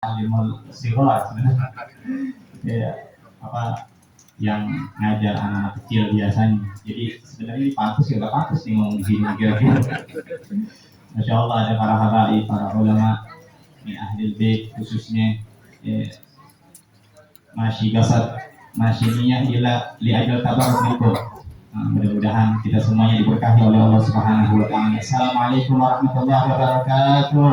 alimul sighar sebenarnya. Ya, apa yang ngajar anak-anak kecil biasanya. Jadi sebenarnya ini pantas ya nggak pantas nih ngomong di sini kira-kira. Masya Allah ada para habaib, para ulama, ini ahli bait khususnya masih gasat masih niat ila li ajal tabarruk minkum. Mudah-mudahan kita semuanya diberkahi oleh Allah Subhanahu wa taala. Assalamualaikum warahmatullahi wabarakatuh.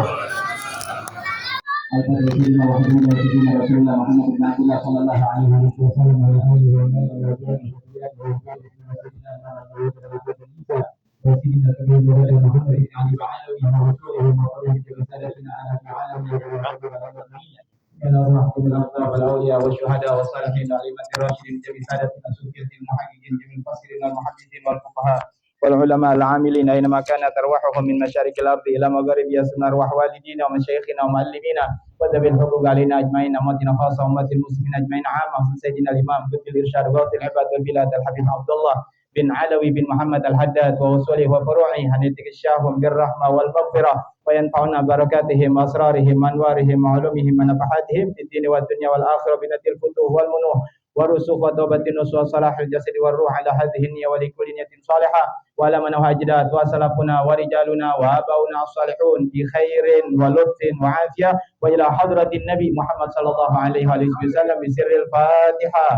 والشهداء والصالحين والأئمة الراشدين جميع سادتنا الصوفية المحققين جميع المفسرين والمحدثين والفقهاء والعلماء العاملين أينما كانت أرواحهم من مشارق الأرض إلى مغاربها سن أرواح والدينا ومشايخنا ومعلمينا وذوي الحقوق علينا أجمعين أمتنا خاصة أمة المسلمين أجمعين عامة سيدنا الإمام قطب الإرشاد غوث العباد والبلاد الحبيب عبد الله بن علوي بن محمد الحداد ووصوله وفروعه هنيتك الشاهم بالرحمة والمغفرة وينفعنا بركاتهم وأسرارهم وأنوارهم وعلومهم ونفحاتهم في الدين والدنيا والآخرة بنتي الفتوح والمنوح والرسوخ وتوبة النصوص وصلاح الجسد والروح على هذه النية ولكل نية صالحة وعلى من هاجدات وسلفنا ورجالنا وآباؤنا الصالحون بخير ولطف وعافية وإلى حضرة النبي محمد صلى الله عليه وسلم بسر الفاتحة.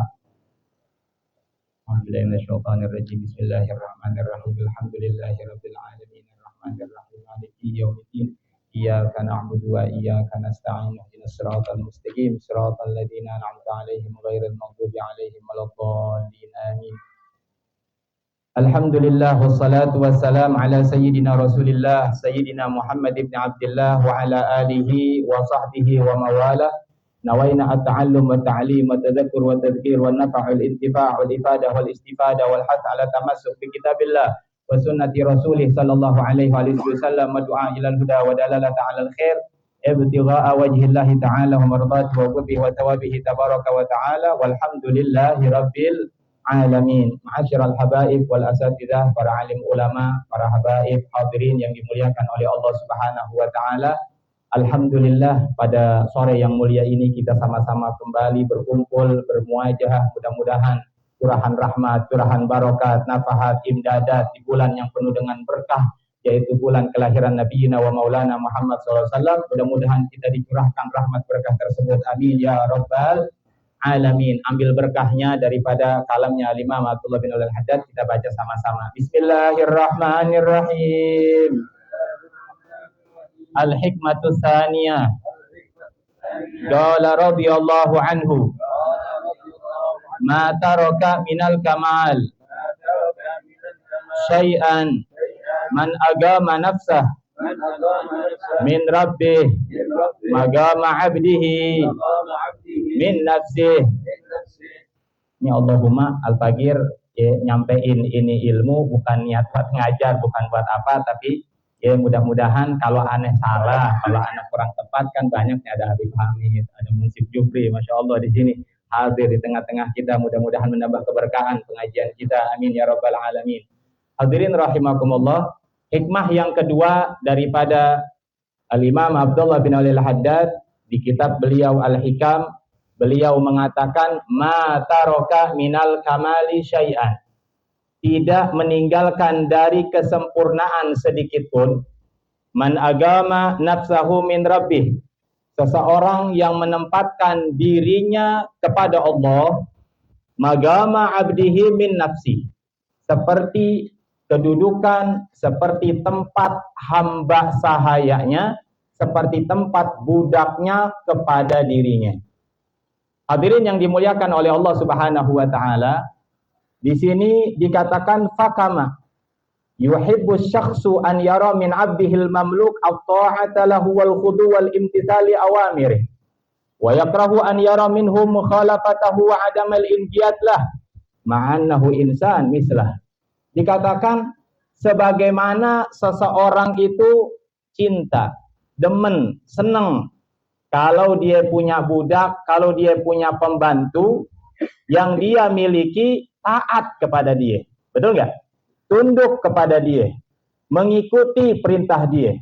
أعوذ بالله من الشيطان الرجيم. بسم الله الرحمن الرحيم. الحمد لله رب العالمين الرحمن الرحيم مالك يوم الدين إياك نعبد وإياك نستعين اهدنا الصراط المستقيم صراط الذين أنعمت عليهم غير المغضوب عليهم ولا الضالين آمين. الحمد لله والصلاة والسلام على سيدنا رسول الله سيدنا محمد بن عبد الله وعلى آله وصحبه ومواله. نوينا التعلم والتعليم والتذكر والتذكير والنفع والانتفاع والإفادة والاستفادة والحث على التمسك بكتاب الله وسنة رسوله صلى الله عليه وسلم والدعاء إلى الهدى ودلالة على الخير ابتغاء وجه الله تعالى ومرضاته وقربه وثوابه تبارك وتعالى والحمد لله رب العالمين. Ma'asyiral habaib wal asatidzah, para alim ulama, para habaib hadirin yang dimuliakan oleh Allah Subhanahu wa taala. Alhamdulillah pada sore yang mulia ini kita sama-sama kembali berkumpul bermuajah, mudah-mudahan curahan rahmat, curahan barokat, nafahat, imdadat di bulan yang penuh dengan berkah, yaitu bulan kelahiran Nabi wa Maulana Muhammad SAW. Mudah-mudahan kita dicurahkan rahmat berkah tersebut. Amin ya rabbal alamin. Ambil berkahnya daripada kalamnya Imam Abdullah bin Al-Haddad, kita baca sama-sama. Bismillahirrahmanirrahim. Al-hikmatu tsaniyah. Qala radhiyallahu anhu ma taraka minal kamal syai'an man agama nafsah min rabbih magama abdihi min nafsih. Ini Allahumma al-faqir nyampein ini ilmu bukan niat buat ngajar, bukan buat apa, tapi ya mudah-mudahan kalau aneh salah, kalau aneh kurang tepat kan banyaknya ada Habib Hamid, ada Munsif Jufri, Masya Allah di sini hadir di tengah-tengah kita, mudah-mudahan menambah keberkahan pengajian kita. Amin ya rabbal alamin. Hadirin rahimakumullah. Hikmah yang kedua daripada Al-Imam Abdullah bin Al-Haddad di kitab beliau Al-Hikam, beliau mengatakan ma taraka minal kamali syai'an, tidak meninggalkan dari kesempurnaan sedikit pun. Man agama nafsahu min rabbih, seseorang yang menempatkan dirinya kepada Allah, magama abdihi min nafsi, seperti kedudukan, seperti tempat hamba sahayanya, seperti tempat budaknya kepada dirinya. Hadirin yang dimuliakan oleh Allah Subhanahu wa taala, di sini dikatakan fakama yuhibbu syakhsu an yara min 'abdihil mamluk at-ta'ata lahu wal khudu wal imtithali awamiri wa yakrahu an yara minhu mukhalafatahu wa 'adamal inqiyad lah ma'annahu insan mislah. Dikatakan sebagaimana seseorang itu cinta, demen, senang kalau dia punya budak, kalau dia punya pembantu yang dia miliki, taat kepada dia, betul nggak? Tunduk kepada dia, mengikuti perintah dia.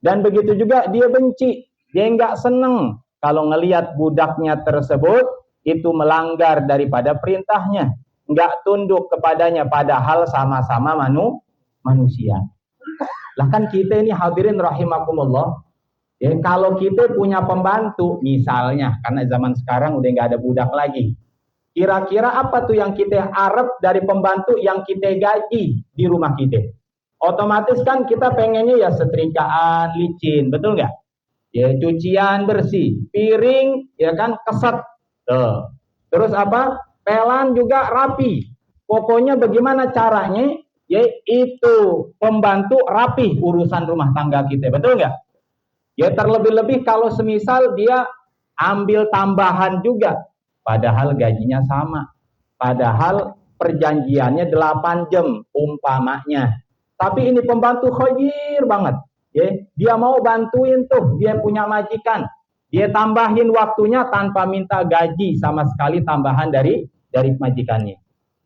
Dan begitu juga dia benci, dia nggak senang kalau ngelihat budaknya tersebut itu melanggar daripada perintahnya, nggak tunduk kepadanya, padahal sama-sama manusia. Lah kan kita ini hadirin rahimakumullah, ya, kalau kita punya pembantu misalnya, karena zaman sekarang udah nggak ada budak lagi, kira-kira apa tuh yang kita harap dari pembantu yang kita gaji di rumah kita? Otomatis kan kita pengennya ya setrikaan, licin, betul nggak? Ya, cucian bersih, piring ya kan keset. Tuh. Terus apa? Pelan juga rapi. Pokoknya bagaimana caranya ya itu pembantu rapi urusan rumah tangga kita, betul nggak? Ya terlebih-lebih kalau semisal dia ambil tambahan juga, padahal gajinya sama, padahal perjanjiannya 8 jam umpamanya. Tapi ini pembantu khair banget, ya. Dia mau bantuin tuh, dia punya majikan, dia tambahin waktunya tanpa minta gaji sama sekali tambahan dari majikannya.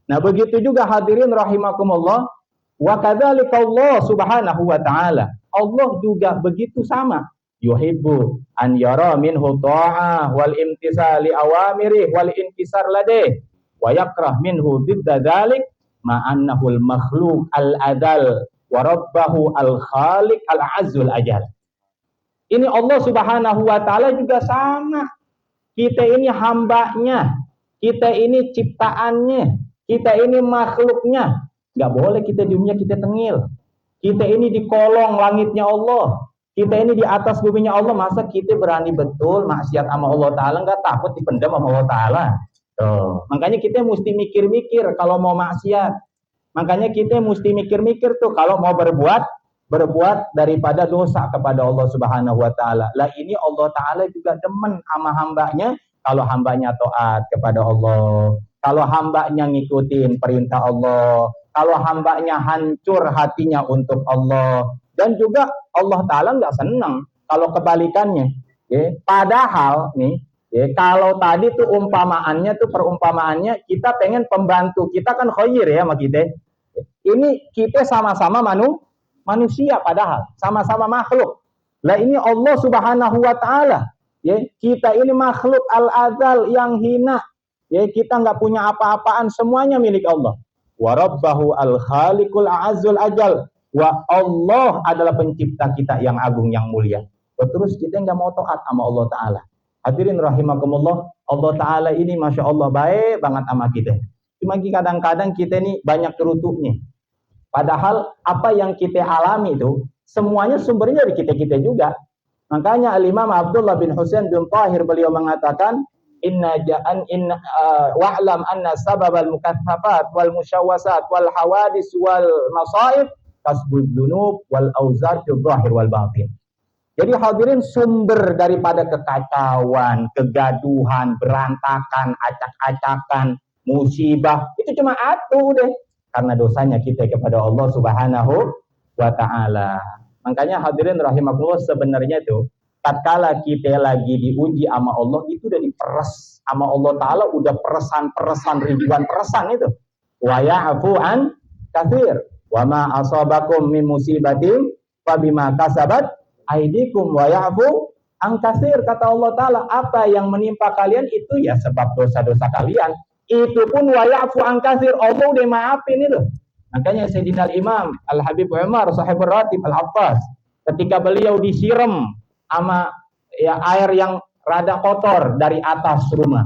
Nah begitu juga hadirin rahimakumullah, wa kadzalika Allah subhanahu wa ta'ala, Allah juga begitu sama, yuhibbu an yara minhu ta'ah wal imtisali awamiri wal inkisar ladeh wa yakrah minhu didda dzalik ma'annahul makhluk al-adal wa rabbahu al-khaliq al-azzul ajal. Ini Allah subhanahu wa ta'ala juga sama. Kita ini hambanya, kita ini ciptaannya, kita ini makhluknya. Gak boleh kita di dunia kita tengil. Kita ini di kolong langitnya Allah, kita ini di atas buminya Allah. Masa kita berani betul maksiat sama Allah Ta'ala, gak takut dipendam sama Allah Ta'ala? Tuh. Makanya kita mesti mikir-mikir kalau mau maksiat. Makanya kita mesti mikir-mikir tuh kalau mau berbuat daripada dosa kepada Allah Subhanahu wa Ta'ala. Lah ini Allah Ta'ala juga demen sama hambanya kalau hambanya taat kepada Allah, kalau hambanya ngikutin perintah Allah, kalau hambanya hancur hatinya untuk Allah. Dan juga Allah Ta'ala nggak senang kalau kebalikannya. Ya. Padahal nih, ya, kalau tadi tuh perumpamaannya kita pengen pembantu kita kan khair ya sama kita. Ini kita sama-sama manusia, padahal sama-sama makhluk. Lah ini Allah Subhanahu wa Ta'ala, ya, kita ini makhluk al-azal yang hina, ya, kita nggak punya apa-apaan, semuanya milik Allah. Wa rabbahu al-khaliqul a'azzul ajal, wa Allah adalah pencipta kita yang agung yang mulia. Terus kita nggak mau taat sama Allah Ta'ala. Hadirin rahimakumullah, Allah Ta'ala ini Masya Allah baik banget sama kita. Cuma kadang-kadang kita ini banyak kerutuknya. Padahal apa yang kita alami itu semuanya sumbernya dari kita-kita juga. Makanya Al-Imam Abdullah bin Husain bin Tahir beliau mengatakan, wa'lam anna sababal mukaththafat wal musyawwasat wal hawadis wal masaib kasbud dzunub wal auzar fil zahir wal batin. Jadi hadirin, sumber daripada kekacauan, kegaduhan, berantakan, acak-acakan, musibah itu cuma satu deh, karena dosanya kita kepada Allah Subhanahu wa Ta'ala. Makanya hadirin rahimakumullah, sebenarnya itu tatkala kita lagi diuji sama Allah itu udah diperes sama Allah Ta'ala, udah peresan ribuan peresan itu. Wa ya'fu an katsir wa ma asabakum min musibatin fa bima kasabat aidikum wa ya'fu an katsir. Kata Allah Ta'ala, apa yang menimpa kalian itu ya sebab dosa-dosa kalian. Itu pun wa ya'fu an katsir, Allah udah maafin itu. Makanya Sayyidina Imam Al-Habib Umar Sahibur Ratib Al-Abbas, ketika beliau disiram sama ya air yang rada kotor dari atas rumah,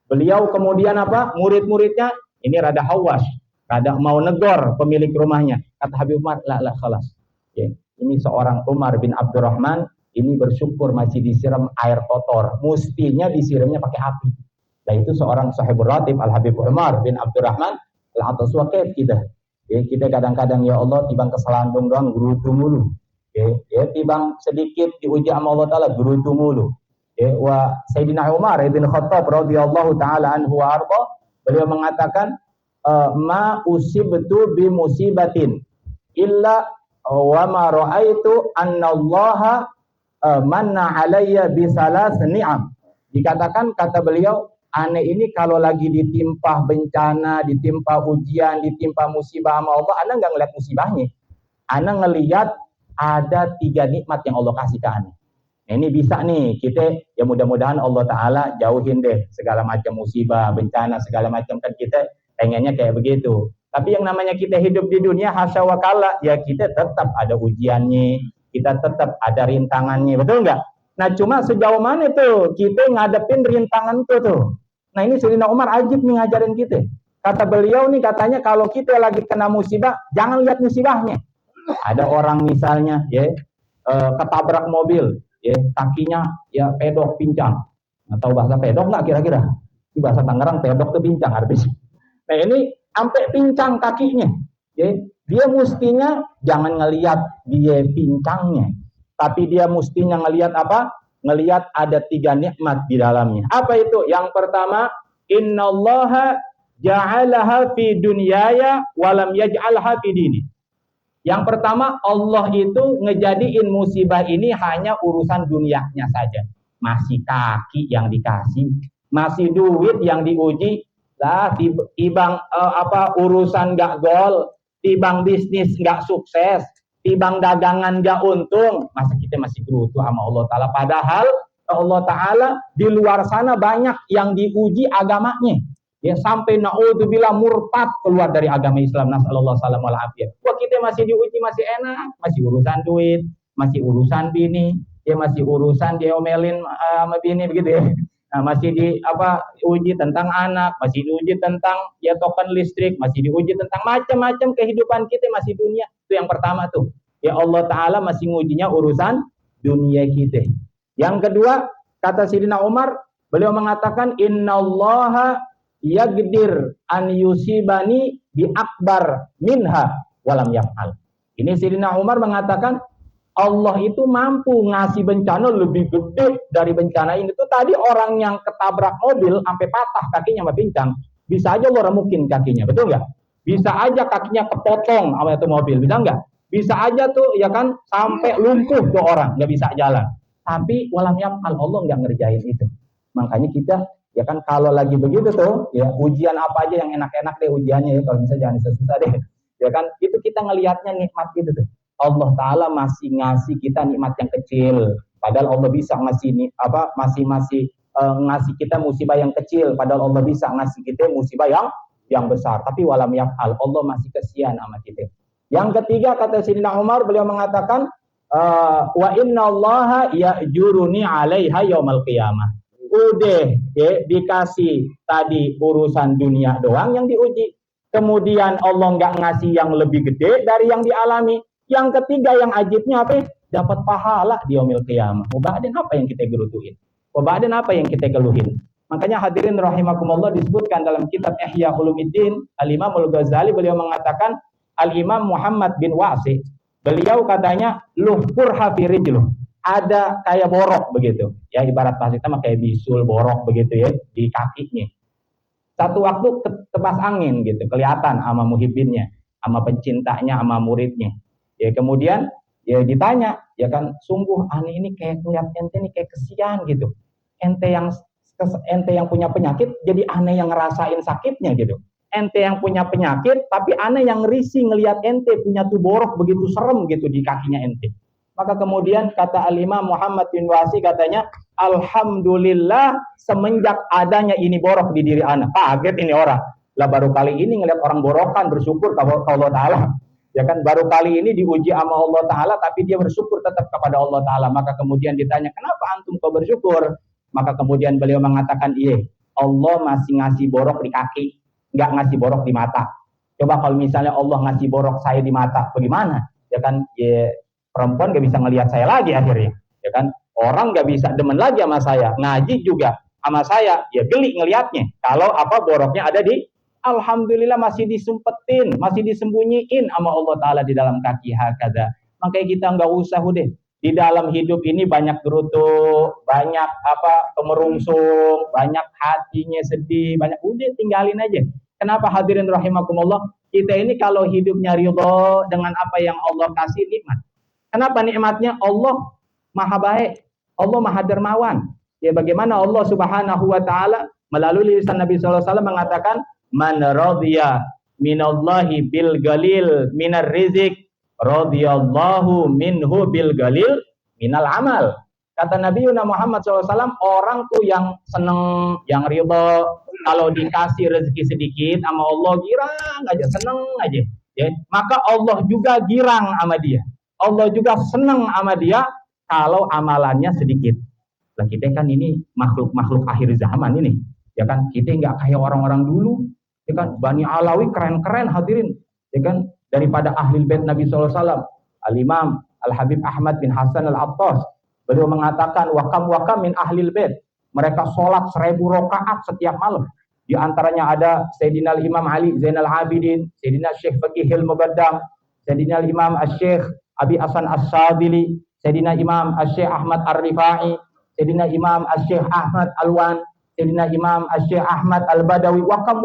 beliau kemudian apa? Murid-muridnya ini rada hawas, rada mau negor pemilik rumahnya. Kata Habib Umar, la khalas. Ya, ini seorang Umar bin Abdurrahman ini bersyukur masih disiram air kotor. Mestinya disiramnya pakai api. Nah itu seorang Sahibur Ratib Al-Habib Umar bin Abdurrahman Al-Atas Waqif kita. Ya, kita kadang-kadang ya Allah tibang keselandung doang gerutu mulu. Ya, tibang sedikit diuji sama Allah Ta'ala gerutu mulu. Ya, wa Sayyidina Umar ibn Khattab radhiyallahu ta'ala anhu wa arda, beliau mengatakan ma usibtu bi musibatin illa wa ma ra'aitu annallaha manna alayya bi salas ni'am. Dikatakan, kata beliau, aneh ini kalau lagi ditimpa bencana, ditimpa ujian, ditimpa musibah sama Allah, ana nggak ngeliat musibahnya, ana ngelihat ada 3 nikmat yang Allah kasih ke ana. Nah, ini bisa nih kita, ya mudah-mudahan Allah Ta'ala jauhin deh segala macam musibah, bencana, segala macam, kan kita pengennya kayak begitu. Tapi yang namanya kita hidup di dunia hasya wa kalla, ya kita tetap ada ujiannya, kita tetap ada rintangannya, betul nggak? Nah cuma sejauh mana tuh kita ngadepin rintangan tuh. Nah ini Sayyidina Umar ajib nih ngajarin kita. Kata beliau nih, katanya kalau kita lagi kena musibah, jangan lihat musibahnya. Ada orang misalnya ya ketabrak mobil, ya kakinya ya pedok pincang. Atau bahasa pedok nggak kira-kira? Di bahasa Tangerang pedok tuh pincang artinya. Nah ini sampai pincang kakinya. Ya, dia mestinya jangan ngelihat dia pincangnya, tapi dia mestinya ngelihat apa? Ngelihat ada 3 nikmat di dalamnya. Apa itu? Yang pertama, innallaha ja'alaha fi dunyaya walam yaj'alha fi dini. Yang pertama, Allah itu ngejadiin musibah ini hanya urusan dunianya saja. Masih kaki yang dikasih, masih duit yang diuji, lah tibang urusan gak gol, tibang bisnis gak sukses, tibang dagangan gak untung, masa kita masih gerutu sama Allah Ta'ala. Padahal Allah Ta'ala di luar sana banyak yang diuji agamanya. Ya sampai naudzubillah murtad keluar dari agama Islam, nasallallahu salam wal afiyah. Wah kita masih diuji, masih enak, masih urusan duit, masih urusan bini, ya masih urusan diomelin sama bini begitu ya. Nah, masih uji tentang anak, masih diuji tentang ya token listrik, masih diuji tentang macam-macam kehidupan kita masih dunia. Itu yang pertama tuh. Ya Allah Ta'ala masih ngujinya urusan dunia kita. Yang kedua, kata Sayyidina Umar, beliau mengatakan innallaha yagdir an yusibani bi akbar minha walam yaf'al. Ini Sayyidina Umar mengatakan Allah itu mampu ngasih bencana lebih gede dari bencana ini. Tuh tadi orang yang ketabrak mobil sampai patah kakinya sama pincang, bisa aja Allah remukin kakinya, betul nggak? Bisa aja kakinya kepotong sama itu mobil, bisa nggak? Bisa aja tuh ya kan sampai lumpuh tuh orang, nggak bisa jalan. Tapi walam yaf'al, Allah nggak ngerjain itu. Makanya kita ya kan kalau lagi begitu tuh ya ujian apa aja yang enak-enak deh ujiannya ya, kalau bisa jangan susah-susah deh. Ya kan itu kita ngelihatnya nikmat gitu tuh. Allah Ta'ala masih ngasih kita nikmat yang kecil, padahal Allah bisa ngasih ngasih kita musibah yang kecil, padahal Allah bisa ngasih kita musibah yang besar. Tapi walam yaf'al, Allah masih kasihan sama kita. Yang ketiga kata Sayyidina Umar, beliau mengatakan wa innallaha ya'juruni 'alaiha yaumal qiyamah. Udah ya dikasih tadi urusan dunia doang yang diuji, kemudian Allah nggak ngasih yang lebih gede dari yang dialami. Yang ketiga yang ajibnya apa? Dapat pahala di yaumil qiyamah. Wabadin apa yang kita gerutuin? Wabadin apa yang kita keluhin? Makanya hadirin rahimakumullah disebutkan dalam kitab Ihya Ulumuddin Al-Imam Al-Ghazali, beliau mengatakan Al-Imam Muhammad bin Wasi, beliau katanya luhkur hafirijluh, ada kayak borok begitu. Ya ibarat bahasa kita mah kayak bisul borok begitu ya di kakinya. Satu waktu tebas angin gitu, kelihatan sama muhibbinnya, sama pencintanya, sama muridnya. Ya kemudian ya ditanya, ya kan sungguh aneh ini kayak ngeliat ente nih kayak kesian gitu. Ente yang punya penyakit jadi aneh yang ngerasain sakitnya gitu. Ente yang punya penyakit tapi aneh yang risih ngelihat ente punya tuh borok begitu serem gitu di kakinya ente. Maka kemudian kata Al-Imam Muhammad bin Wasi katanya, alhamdulillah semenjak adanya ini borok di diri anak. Kaget ini orang. Lah baru kali ini ngelihat orang borokan bersyukur kepada Allah Ta'ala. Ya kan baru kali ini diuji sama Allah Ta'ala tapi dia bersyukur tetap kepada Allah Ta'ala. Maka kemudian ditanya, kenapa antum kau bersyukur? Maka kemudian beliau mengatakan, iya Allah masih ngasih borok di kaki, nggak ngasih borok di mata. Coba kalau misalnya Allah ngasih borok saya di mata, bagaimana? Ya kan ya, perempuan nggak bisa ngelihat saya lagi akhirnya. Ya kan orang nggak bisa demen lagi sama saya, ngaji juga sama saya, ya geli ngelihatnya. Kalau boroknya ada di, alhamdulillah masih disumpetin, masih disembunyiin sama Allah Ta'ala di dalam kaki hakada. Makanya kita nggak usah udah di dalam hidup ini banyak gerutu, banyak kemerungsung, banyak hatinya sedih, banyak udah tinggalin aja. Kenapa hadirin rahimakumullah? Kita ini kalau hidupnya ridho dengan apa yang Allah kasih nikmat. Kenapa nikmatnya? Allah maha baik, Allah maha dermawan. Ya bagaimana Allah Subhanahu wa Ta'ala melalui lisan Nabi sallallahu alaihi wasallam mengatakan, man radhiya minallahi bil galil minar rizq radhiyallahu minhu bil galil minal amal. Kata Nabi Muhammad SAW, orang tuh yang seneng, yang ridho, kalau dikasih rezeki sedikit sama Allah girang aja, seneng aja. Ya, maka Allah juga girang sama dia. Allah juga seneng sama dia kalau amalannya sedikit. Lah kita kan ini makhluk-makhluk akhir zaman ini, ya kan? Kita nggak kayak orang-orang dulu, ya kan? Bani Alawi keren-keren hadirin, ya kan? Daripada ahli bait Nabi SAW, Al-Imam Al-Habib Ahmad bin Hasan Al-Attas, beliau mengatakan wakam min ahlil bait, mereka sholat 1000 rakaat setiap malam. Di antaranya ada Sayyidina Imam Ali Zainal Abidin, Sayyidina Syekh Fakihil Mubaddam, Sayyidina Imam Syekh Abi Hasan As-Sadili, Sayyidina Imam Syekh Ahmad Ar-Rifai, Sayyidina Imam Syekh Ahmad Alwan, Sayyidina Imam Syekh Ahmad Al-Badawi, wakam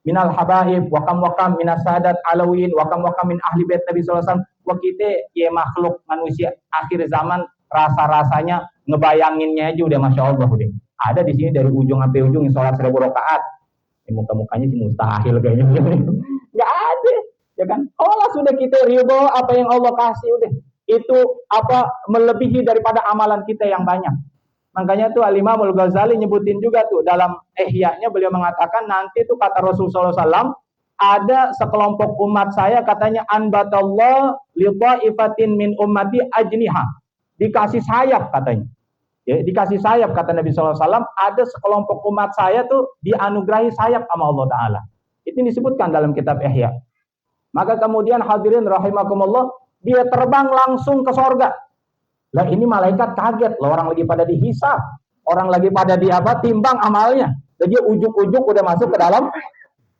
minal habaib, wakam minas sadat alawin, wakam min ahli bait Nabi SAW. Wah kita ya makhluk manusia akhir zaman, rasa-rasanya ngebayanginnya aja udah Masya Allah udah. Ada di sini dari ujung sampai ujung yang sholat 1000 rakaat. Muka-mukanya sih mustahil kayaknya. Nggak ada, ya kan? Allah sudah kita ridho apa yang Allah kasih udah. Itu apa melebihi daripada amalan kita yang banyak. Makanya tuh Al-Imam Al-Ghazali nyebutin juga tuh dalam Ihya-nya, beliau mengatakan nanti tuh kata Rasulullah SAW, ada sekelompok umat saya katanya anbatallah li ta'ifatin min ummati ajniha, dikasih sayap katanya. Ya, dikasih sayap kata Nabi SAW, ada sekelompok umat saya tuh dianugerahi sayap sama Allah Ta'ala. Itu disebutkan dalam kitab Ihya. Maka kemudian hadirin rahimakumullah, dia terbang langsung ke sorga. Lah ini malaikat kaget, loh, orang lagi pada dihisab, orang lagi pada timbang amalnya. Jadi ujuk-ujuk udah masuk ke dalam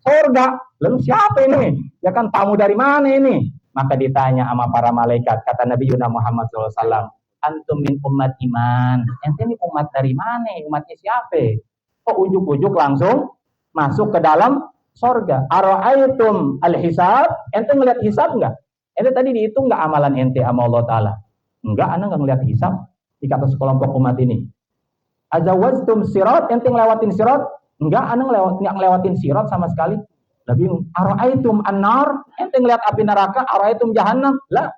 sorga. Lalu siapa ini? Ya kan tamu dari mana ini? Maka ditanya sama para malaikat, kata Nabi Muhammad SAW, antum min umat iman. Ente ini umat dari mana? Umatnya siapa? Kok ujuk-ujuk langsung masuk ke dalam sorga? Ara'aitum al-hisab? Ente ngeliat hisab enggak? Ente tadi dihitung enggak amalan ente sama Allah Ta'ala? Enggak, ana enggak ngeliat hisab. Dikata sekelompok umat ini. Azawaztum sirat? Ente ngelewatin sirat? Enggak, ana ngelewatin sirat sama sekali. Lebih ara'aitum an-nar? Ente ngeliat api neraka? Ara'aitum jahannam? Lah.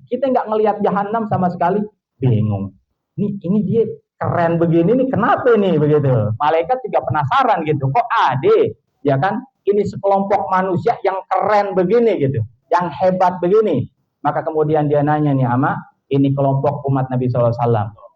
Kita nggak ngelihat jahanam sama sekali, bingung. Ini dia keren begini nih, kenapa nih begitu? Malaikat juga penasaran gitu, kok ada, ya kan? Ini sekelompok manusia yang keren begini gitu, yang hebat begini. Maka kemudian dia nanya nih ama, ini kelompok umat Nabi SAW,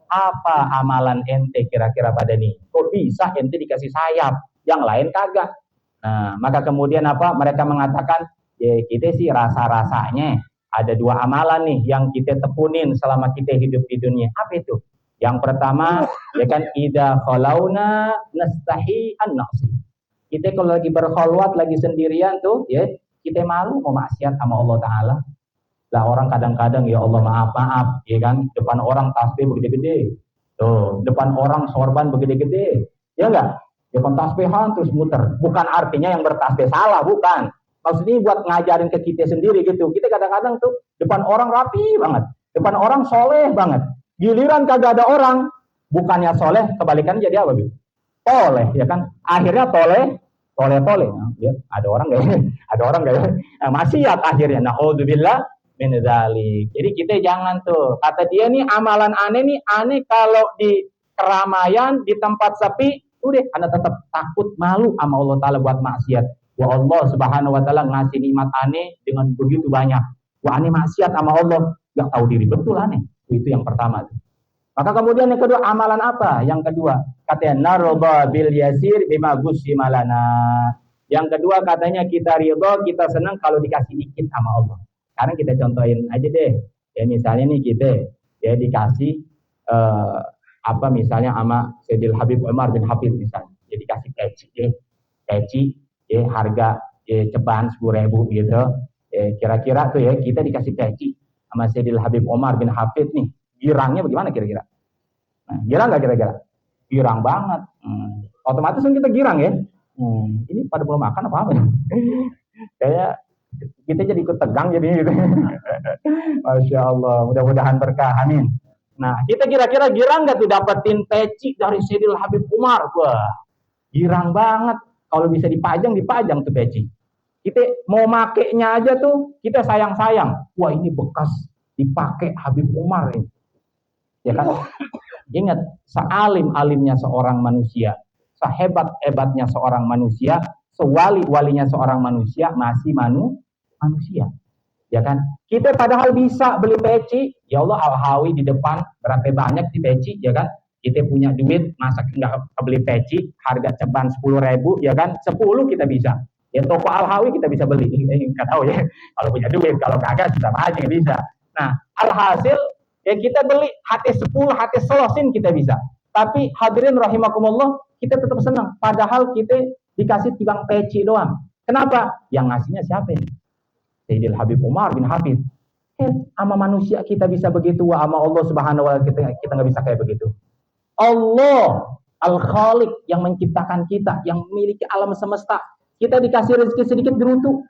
apa amalan ente kira-kira pada nih? Kok bisa ente dikasih sayap, yang lain kagak? Nah, maka kemudian apa? Mereka mengatakan, ya kita sih rasa-rasanya ada 2 amalan nih yang kita tekunin selama kita hidup di dunia. Apa itu? Yang pertama, ya kan, idza khalauna nastahi an-nafsi. Kita kalau lagi berkholwat, lagi sendirian tuh, ya, kita malu mau maksiat sama Allah Ta'ala. Lah orang kadang-kadang, ya Allah maaf, ya kan, depan orang tasbih begede-gede. Tuh, depan orang sorban begede-gede. Ya enggak? Depan tasbihan terus muter. Bukan artinya yang bertasbih salah, bukan. Maksudnya buat ngajarin ke kita sendiri gitu. Kita kadang-kadang tuh depan orang rapi banget, depan orang soleh banget. Giliran kagak ada orang, bukannya soleh, kebalikannya jadi apa gitu? Toleh, ya kan? Akhirnya toleh. Nah, ya, ada orang gak ya? Ada orang gak ya? Nah, maksiat akhirnya. Na'udzubillah min dzalik. Jadi kita jangan tuh. Kata dia nih amalan aneh kalau di keramaian, di tempat sepi, udah Anda tetap takut malu sama Allah Ta'ala buat maksiat. Wah Allah Subhanahu Wa Ta'ala ngasih nikmat aneh dengan begitu banyak. Wah aneh maksiat sama Allah, nggak tahu diri betul aneh. Itu yang pertama. Maka kemudian yang kedua, amalan apa? Yang kedua, katanya narba bil yasir bima gusimalana. Yang kedua katanya kita ridho, kita senang kalau dikasih dikit sama Allah. Sekarang kita contohin aja deh. Ya misalnya nih kita ya dikasih apa misalnya sama Sayyidil Habib Umar bin Hafid misalnya. Ya dikasih peci. Ya harga ceban 10.000 gitu. Kira-kira tuh ya kita dikasih peci sama Sayyidil Habib Umar bin Hafid nih. Girangnya bagaimana kira-kira? Nah, girang nggak kira-kira? Girang banget. Otomatis kan kita girang ya. Ini pada belum makan apa ya? Kayak kita jadi ikut tegang jadi gitu. Masya Allah. Mudah-mudahan berkah. Amin. Nah, kita kira-kira girang nggak tuh dapetin peci dari Sayyidil Habib Umar? Wah, girang banget. Kalau bisa dipajang tuh peci. Kita mau makainya aja tuh kita sayang-sayang. Wah ini bekas dipakai Habib Umar ini. Ya kan? Ingat, sealim-alimnya seorang manusia, sehebat-hebatnya seorang manusia, sewali-walinya seorang manusia masih manusia. Ya kan? Kita padahal bisa beli peci, ya Allah Al-Hawi di depan berapa banyak di peci, ya kan? Kita punya duit, masa nggak beli peci, harga ceban 10.000, ya kan? 10 kita bisa. Ya toko Al-Hawi kita bisa beli, nggak tahu ya. Kalau punya duit, kalau kagak sama aja bisa. Nah, alhasil ya kita beli HT10, HT Selosin kita bisa. Tapi hadirin rahimakumullah, kita tetap senang. Padahal kita dikasih timbang peci doang. Kenapa? Yang ngasihnya siapa ini? Sayyidil Habib Umar bin Habib. Sama manusia kita bisa begitu, sama Allah Subhanahu wa taala kita nggak bisa kayak begitu. Allah Al-Khaliq yang menciptakan kita, yang memiliki alam semesta. Kita dikasih rezeki sedikit gerutu.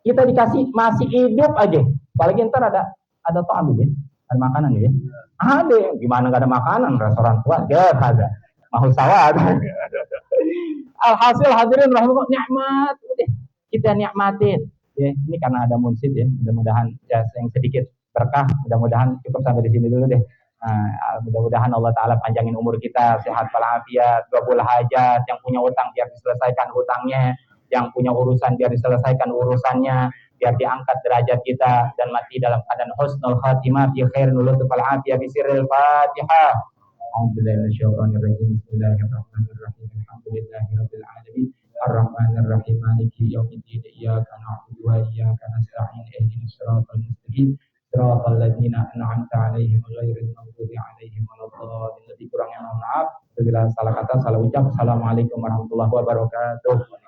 Kita dikasih masih hidup aja. Apalagi ntar ada to'am ya, ada makanan ya. Ada, gimana nggak ada makanan? Restoran tua, ya ada. Mau sawat. Alhasil hadirin rahimahullah, nikmat. Kita nikmatin. Ya, ini karena ada munsid ya, mudah-mudahan ya yang sedikit berkah, mudah-mudahan cukup sampai di sini dulu deh. Mudah-mudahan Allah Ta'ala panjangin umur kita, sehat walafiat, qabul hajat, yang punya utang biar diselesaikan hutangnya, yang punya urusan biar diselesaikan urusannya, biar diangkat derajat kita dan mati dalam keadaan husnul khatimah fi khairin lutuf wal afiyah bi sirril Fatihah. Bismillahirrahmanirrahim. Alhamdulillahirabbil alamin. Ar-Rahmanir Rahim. Maliki yaumiddin. Iyyaka na'budu wa iyyaka nasta'in. Ihdinas siratal mustaqim. Siratal ladzina an'amta 'alaihim ghairil maghdubi 'alaihim waladdallin. Lebih kurangnya mohon maaf. Bila salah kata, salah ucap. Assalamualaikum warahmatullahi wabarakatuh.